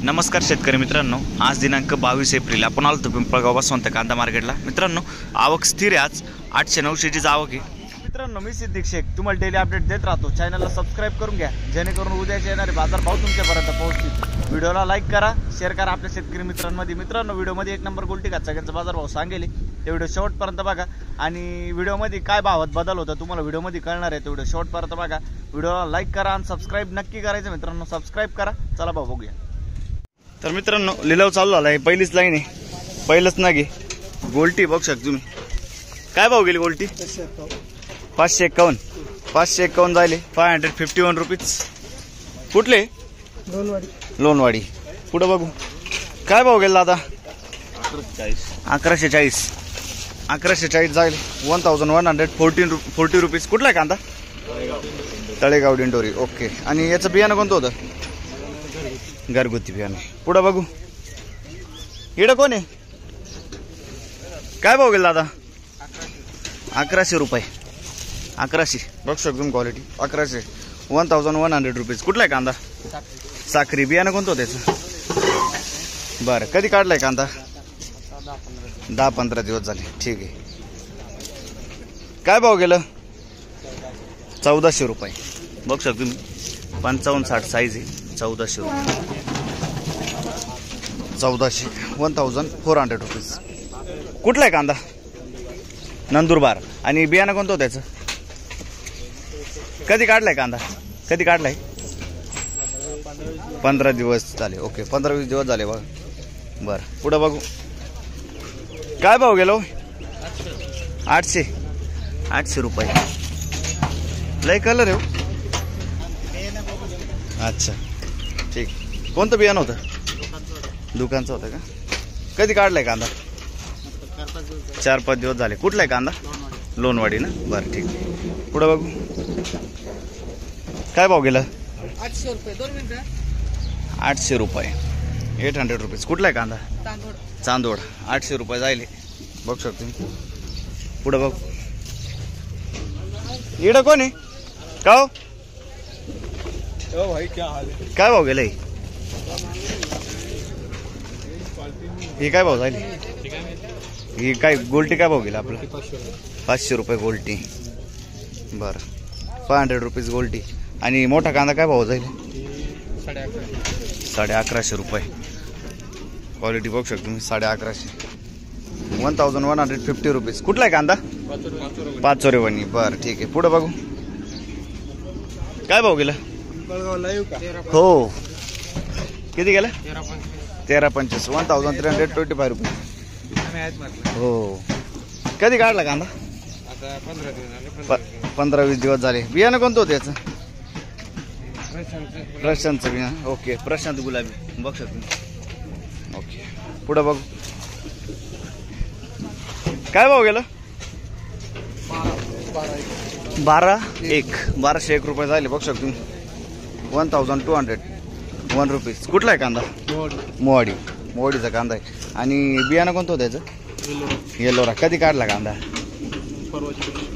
नमस्कार शेतकरी मित्रांनो, आज दिनांक 22 एप्रिल आपण आलो पिंपळगाव बसवंत कांदा मार्केटला। मित्रांनो, आवक स्थिर आहे, आज 800-900 ची आवक आहे। मित्रांनो, मी सिद्दीक शेख तुम्हाला डेली अपडेट देत राहतो। चॅनलला सबस्क्राइब करून घ्या, जेणेकरून उद्याचे येणारे बाजारभाव तुमच्यापर्यंत पोहोचतील। व्हिडिओला लाईक करा, शेअर करा आपल्या शेतकरी मित्रांमध्ये। मित्रांनो, व्हिडिओमध्ये एक नंबर गोल्टी काचाग्यांचा बाजारभाव सांगेल, ते व्हिडिओ शेवटपर्यंत बघा। आणि व्हिडिओमध्ये काय भावात बदल होता तुम्हाला व्हिडिओमध्ये कळणार आहे, ते व्हिडिओ शेवटपर्यंत बघा। व्हिडिओला लाईक करा आणि सबस्क्राइब नक्की करायचं मित्रांनो, सबस्क्राइब करा। चला भाऊ बघूया। तर मित्रांनो, लिलाव चालू झाला आहे, पहिलीच लाईन आहे, पहिलंच नागे गोल्टी बघू शकता तुम्ही। काय भाव गेली गोल्टी? 551 जायले, 551 रुपीज। कुठले? लोणवाडी। पुढे बघू काय भाव गेला दादा? 1140 जायले, 1140 रुपीज। कुठला आहे कांदा? तळेगाव दिंडोरी। ओके। आणि याचं बियाणं कोणतं होतं? घरगुती बियाणे। पुढे बघू, इकडं कोण आहे? काय भाव गेला दादा? 1100 रुपये। 1100 बघू शकतो तुम्ही, क्वालिटी 1100, 1100 रुपीज। कुठला आहे कांदा? साखरी। बियाणं कोणतं होतं त्याचं? बरं, कधी काढलाय कांदा? 10-15 दिवस झाले, ठीक आहे। काय भाव गेलं? 1400 रुपये। बघू शकतो तुम्ही, 55-60 साईज आहे, 1400 रुपये। 1400 रुपीज। कुठला आहे कांदा? नंदुरबार। आणि बियाणं कोणतं होतं त्याचं? कधी काढलाय कांदा? कधी काढलाय? 15 दिवस झाले। ओके, 15-20 दिवस झाले बघा। बरं, पुढं बघू काय भाव गेलो? 800 रुपये। लय कलर आहे। अच्छा, ठीक। कोणतं बियाणं होतं? दुकानचं होतं का? कधी काढलाय कांदा? 4-5 दिवस झाले। कुठला आहे कांदा? लोणवाडी ना। बरं, ठीक। पुढे बघू काय भाव गेला? 800 रुपये। 2 मिनिटं। 800 रुपये, 800 रुपीज। कुठला आहे कांदा? चांदोड। 800 रुपये जायले, बघू शकतो। पुढे बघू, इकडं कोण आहे? का हो? भाई क्या हाल है? काय भाव गेलाय? ही काय भाव झाली? ही काय गोल्टी काय भाव गेला आपलं? 500 रुपये गोल्टी। बरं, 500 रुपीज गोल्टी। आणि मोठा कांदा काय भाव जाईल? 1150 रुपये। क्वालिटी बघू शकतो तुम्ही, 1150, 1150 रुपीज। कुठला आहे कांदा? पाचोरेवानी। बरं, ठीक आहे। पुढे बघू काय भाव गेला? हो, किती गेला? 1325, 1325 रुपये। हो, कधी काढला कांदा? 15-20 दिवस झाले। बियाणं कोणतं होतं याचं? प्रशांतचं बियाणं। ओके, प्रशांत गुलाबी, बघू शकतो। ओके, पुढे बघू काय भाव गेला? 1201 रुपये झाले, बघू शकतो। 1201 रुपीज। कुठला आहे कांदा? मोवाडीचा कांदा आहे। आणि बियाणं कोणतं होतं त्याचं? येलोरा। कधी काढला कांदा?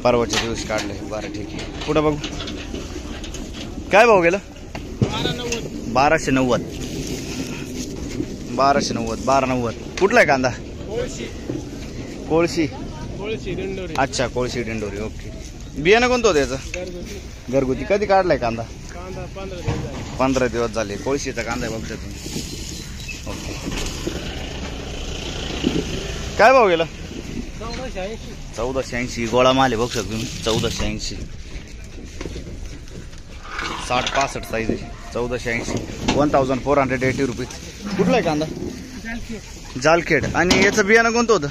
परवाच्या दिवशी काढले। बरं, ठीक आहे। पुढे बघू काय भाव गेलं? 1290। कुठला आहे कांदा? कोळशी। अच्छा, कोळशी दिंडोरी। ओके। बियाणं कोणतं होतं याचं? घरगुती। कधी काढलाय कांदा? 15 दिवस झाले। कोळशीचा कांदा आहे, बघू तुम्ही। ओके, काय भाव गेला? 1480 गोळा माल आहे, बघू शकतो तुम्ही। 1480, 60-65 साईज आहे, 1480, 1480 रुपीज। कुठला आहे कांदा? जालखेड। आणि याचं बियाणं कोणतं होतं?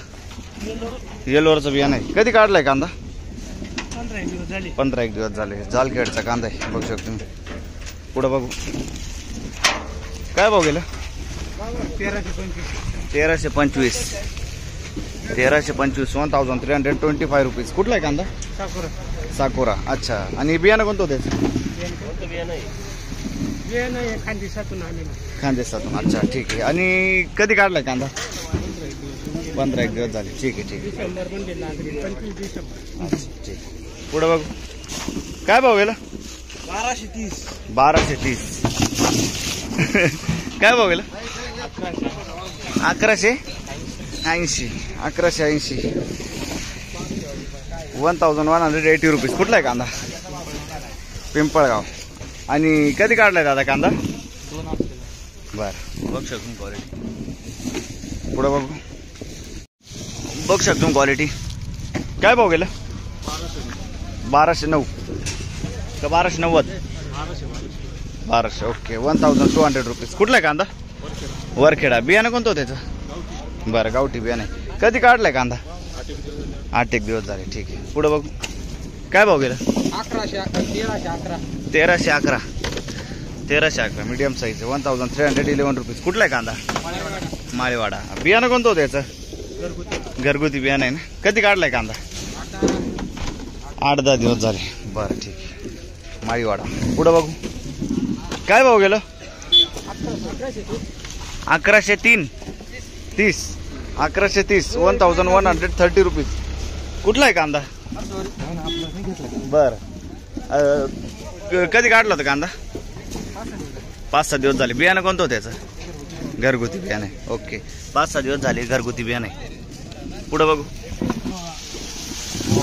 येलोरचं बियाणं आहे। कधी काढलाय कांदा? 15-1 दिवस झाले। जालखेडचा कांदा आहे, बघू शकतो तुम्ही। पुढे बघू काय भाव गेला? 1325, 1325 रुपीज। कुठला आहे कांदा? साकोरा। अच्छा, आणि बियाणं कोणतं होतं? खानदेशातून। अच्छा, ठीक आहे। आणि कधी काढलाय कांदा? 15-1 दिवस झाले, ठीक आहे। अच्छा, ठीक। पुढे बघू काय भाव गेला? 1230। 1230 काय भाव गेलं? 1180 1180 1180 रुपीज. कुठला आहे कांदा? पिंपळगाव. आणि कधी काढलाय दादा कांदा? बर बघ शकतो क्वालिटी. पुढे बघू बघ शकतो क्वालिटी. काय भाव गेलं? 1209 का 1290? 1200. Okay 1200 rupees. कुठला आहे कांदा? वरखेडा. बियाणं कोणतं त्याचं? बरं गावठी बियाणं आहे. कधी काढलाय कांदा? 8 एक दिवस झाले. ठीक आहे. पुढे बघू काय भाव गेलं? 1311 मीडियम साईज 1311 रुपीज. कुठला आहे कांदा? माळेवाडा. बियाणं कोणतं होतं याचं? घरगुती बियाणं आहे ना. कधी काढलाय कांदा? 8-10 दिवस झाले. बरं ठीक आहे. माळीवाडा. पुढं बघू काय भाव गेलं? 1130 1130 रुपीज. कुठला आहे कांदा? बर कधी काढला होता कांदा? 5-6 दिवस झाले. बियाणं कोणतं होतं त्याचं? घरगुती बियाणं आहे. ओके 5-6 दिवस झाले घरगुती बियाणं आहे. पुढं बघू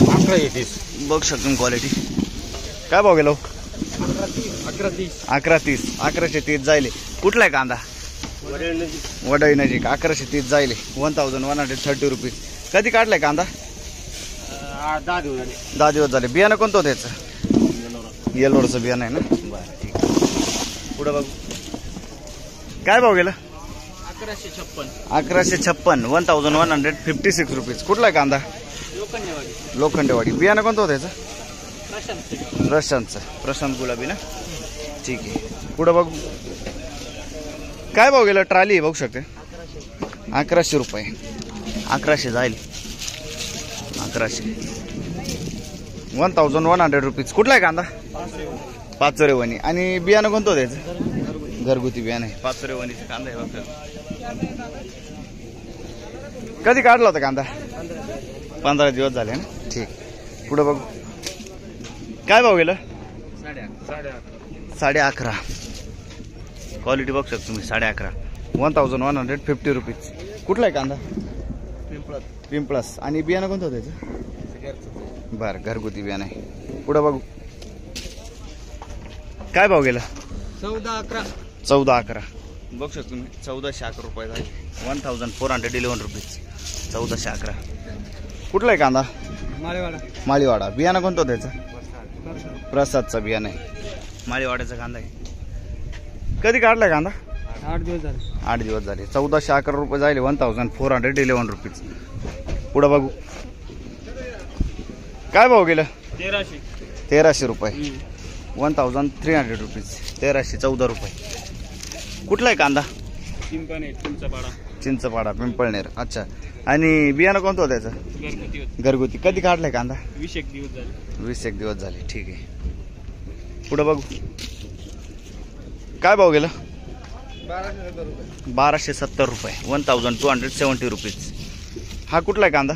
1130 बघ शकतो क्वालिटी. काय भाव गेलो? 1130 1130 जायले. कुठला आहे कांदा? वडळी नजीक 1130 जायले 1130 रुपीज. कधी काढलाय कांदा? 10 दिवस झाले. 10 दिवस झाले. बियाणं कोणतं होतं त्याचं? येलोडचं बियाणं आहे ना. बरं ठीक. पुढं बघू काय भाव गेलं? 1156 1156 रुपीज. कुठला आहे कांदा? लोखंडेवाडी. बियाणं कोणतं होतं त्याचं? प्रशांत गुलाबी ना. ठीक आहे. पुढं बघू काय भाव गेलं? ट्राली बघू शकते 1100 रुपये. 1100 जाईल 1100 1100 रुपीज. कुठला आहे कांदा? पाचोरेवणी. आणि बियाणं कोणतं होतं त्याचं? घरगुती बियाणं आहे. पाचोरेवणीचा कांदा आहे बघ. कधी काढला होता कांदा? 15 दिवस झाले ना. ठीक. पुढं बघू काय भाव गेलं? 11.5 क्वालिटी बघू शकतो तुम्ही. 11.5 1150 रुपीज. कुठला आहे कांदा? पिंपळस. आणि बियाणं कोणतं होतं त्याचं? बरं घरगुती बियाणं आहे. पुढं बघू काय भाव गेला? 1411 बघू शकतो तुम्ही. 1411 रुपये झाले 1411 रुपीज. 1411. कुठला आहे कांदा? माळीवाडा. बियाणं कोणतं होतं त्याचं? प्रसादचं बियाणं आहे. माळीवाड्याचा कांदा आहे. कधी काढलाय कांदा? 8 दिवस झाले. 8 दिवस झाले. 1411 रुपये जायले 1411 रुपीज. पुढं बघू काय भाव गेलं? 1300 रुपये 1300 रुपीज. 1314 रुपये. कुठला आहे कांदा? चिंचपाडा पिंपळनेर. अच्छा. आणि बियाणं कोणतं होतं त्याचं? घरगुती. कधी काढलाय कांदा? 20 दिवस झाले. 20 दिवस झाले. ठीक आहे. पुढं बघू काय भाव गेलं? 1270 रुपये 1270 रुपीज. हा कुठला आहे कांदा?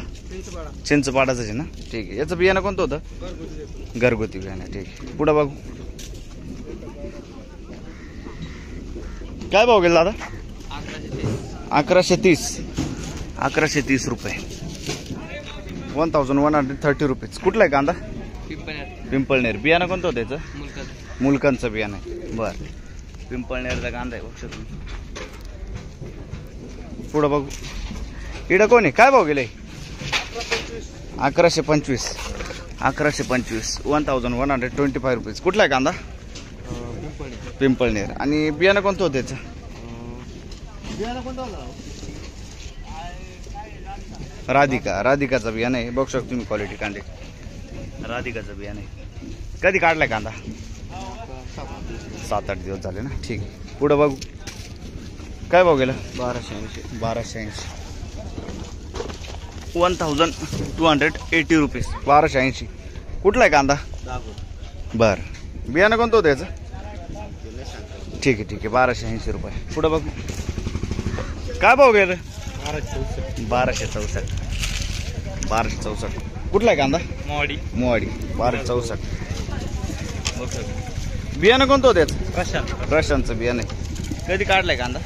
चिंचपाडाचाच आहे ना. ठीक आहे. याचं बियाणं कोणतं होतं? घरगुती बियाणं. ठीक आहे. पुढं बघू काय भाव गेला दादा? 1130 रुपये 1130 रुपीज. कुठला आहे कांदा? पिंपळनेर. बियाणं कोणतं होतं त्याचं? मुलकांचं बियाणं आहे. बरं पिंपळनेरचा कांदा आहे बघ. पुढं बघू इकडं कोण आहे? काय भाव गेले? 1125 1125 रुपीज. कुठला आहे कांदा? पिंपळनेर. आणि बियाणं कोणतं होतं त्याचं? राधिकाचं बियाणं आहे. बघू शकतो तुम्ही क्वालिटी कांदे. राधिकाचं बियाणं आहे. कधी काढलाय कांदा? 7-8 दिवस झाले ना. ठीक आहे. पुढं बघू काय भाव गेलं? 1280 1280 रुपीज. 1280. कुठला आहे कांदा? बरं बियाणं कोणतं होतं याचं? ठीक आहे 1280 रुपये. पुढं बघू काय भाव गेलं? 1264. कुठला आहे कांदा? मोवाडी 1264. बियाणं कोणतं होतं याचं? प्रशांतचं बियाणं आहे. कधी काढलाय कांदा?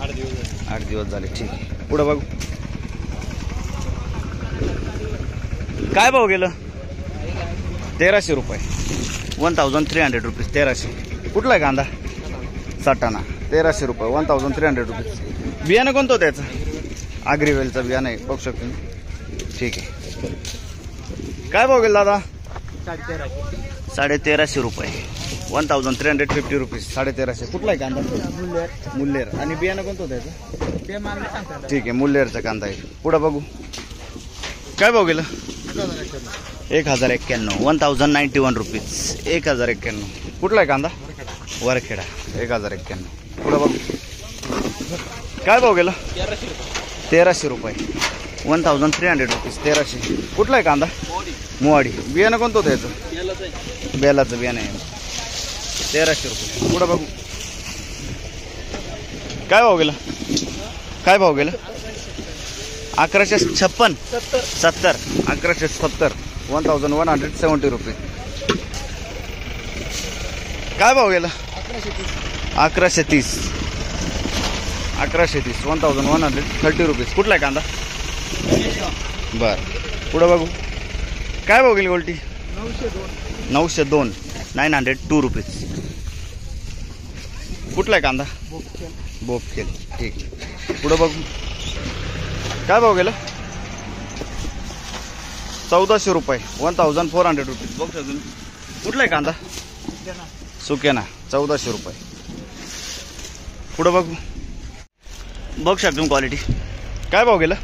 8 दिवस झाले. 8 दिवस झाले. ठीक आहे. पुढं बघू. काय भाव गेलं? 1300 रुपये. 1300 रुपीज. 1300. कुठला आहे कांदा? सटाणा. 1300 रुपये. 1300 रुपीज. बियाणं कोणतं होतं त्याचं? आग्रीवेलचं बियाणं आहे. बघू शकतो मी. ठीक आहे. काय भाव गेला दादा? 1350. 1350 रुपये. 1350 रुपीज. 1350. कुठला आहे कांदा? मुल्लेर. आणि बियाणं कोणतं होतं त्याचं? ते माल नाही सांगता. ठीक आहे. मुल्लेरचा कांदा आहे. पुढं बघू. काय भाव गेलं? 1091. 1091 रुपीज. 1091. कुठला आहे कांदा? वरखेडा. 1091. पुढं बघू. काय भाव गेलं? 1300 रुपये. 1300 रुपीज. 1300. कुठला आहे कांदा? मोवाडी. बियाणं कोणतं होतं याचं? बेलाचं बियाणं आहे. 1300 रुपये. पुढं बघू. काय भाव गेलं? काय भाव गेलं? 1156. 70. 1170. 1170 रुपये. काय भाव गेला? 1130. 1130. 1130 रुपीज. कुठला आहे कांदा? बर. पुढं बघू. काय भाव गेली गोल्टी? 902. 902 रुपीज. कुठला आहे कांदा? बोपखेल. ठीक. पुढं बघू. काय भाव गेलं? 1400 रुपये. 1400 रुपीज. बघू शकतो. कुठला आहे कांदा? सुकेना. 1400 रुपये. पुढं बघू. बघू शकतो क्वालिटी. काय भाव गेलं?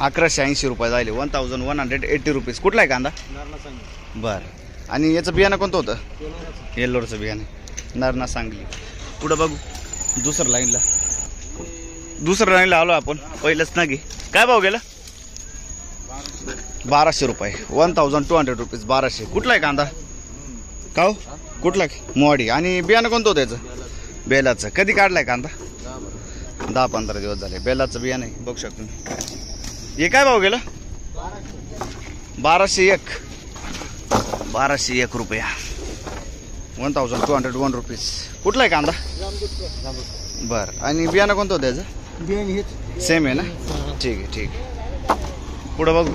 1180 रुपये झाले. 1180 रुपीज. कुठला आहे कांदा? बर. आणि याचं बियाणं कोणतं होतं? येल्लोरचं बियाणं. नरना सांगली. पुढं बघू. दुसऱ्या लाईनला आलो आपण. पहिलंच ना घे. काय भाव गेलं? 1200 रुपये. 1200 रुपीज. 1200. कुठला आहे कांदा? का हो? कुठला? मोवाडी. आणि बियाणं कोणतं होतं याचं? बेलाचं. कधी काढलाय कांदा? 10-15 दिवस झाले. बेलाचं बियाणं आहे. बघू शकतो. हे काय भाव गेलं? 1201. 1201 रुपया. 1201 रुपीज. कुठला आहे कांदा? बर. आणि बियाणं कोणतं होतं याचं? सेम आहे ना? ठीक आहे. ठीक आहे. पुढं बघू.